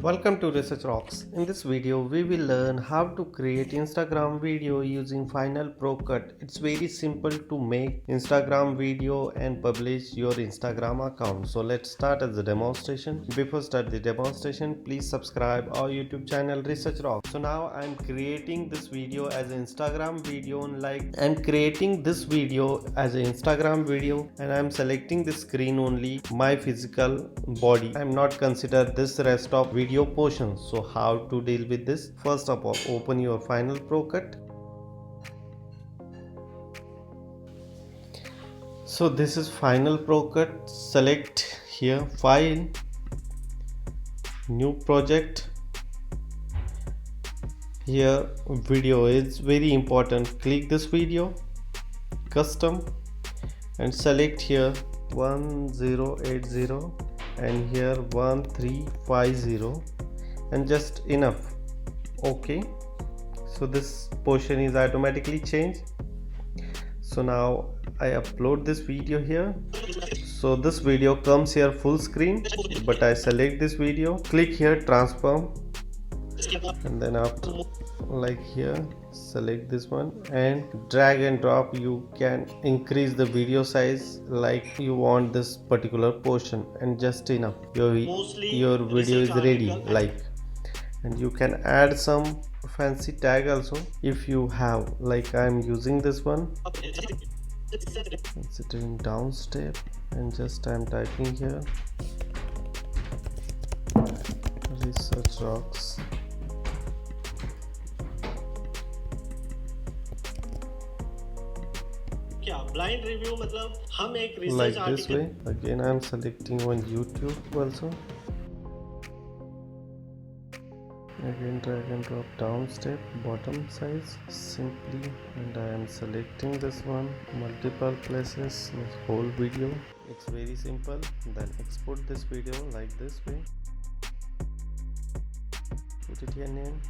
Welcome to Research Rocks. In this video, we will learn how to create Instagram video using Final Pro Cut. It's very simple to make Instagram video and publish your Instagram account. So let's start as a demonstration. Before start the demonstration, please subscribe our YouTube channel Research Rocks. So now I'm creating this video as an Instagram video. I'm creating this video as an Instagram video and I'm selecting the screen only, my physical body. I'm not consider this rest of video portions. So how to deal with this? First of all, open your Final Pro Cut. So this is Final Pro Cut. Select here File, New Project. Here video is very important. Click this video, Custom, and select here 1080 and here 1350 and just enough. Okay, so this portion is automatically changed. So now I upload this video here. So this video comes here full screen, but I select this video, click here transform, and then after like here select this one and drag and drop. You can increase the video size like you want this particular portion, and just enough. Your video is ready. And you can add some fancy tag also if you have, like I'm using this one, considering down step, and just I'm typing here Research Rocks. Blind review मतलब हम एक like research this way. Again I'm selecting on YouTube also. Again drag and drop down step, bottom size simply, and I am selecting this one multiple places, this whole video. It's very simple. Then export this video like this way, put it here name.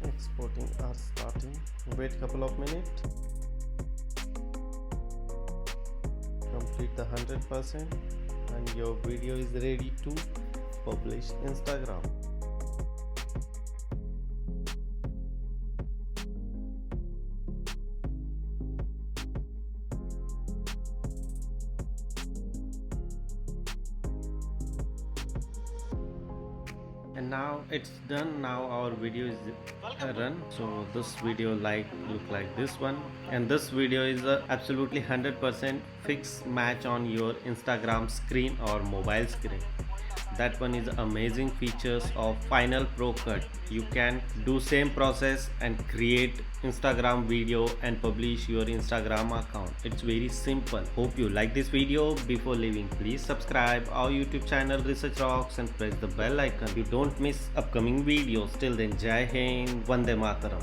Exporting are starting. Wait couple of minutes. Complete the 100% and your video is ready to publish Instagram. And now it's done. Now our video is run. So this video look like this one, and this video is a absolutely 100% fixed match on your Instagram screen or mobile screen. That one is amazing features of Final Pro Cut. You can do same process and create Instagram video and publish your Instagram account. It's very simple. Hope you like this video. Before leaving, please subscribe our YouTube channel Research Rocks and press the bell icon. You don't miss upcoming videos. Till then, Jai Hind, Vande Mataram.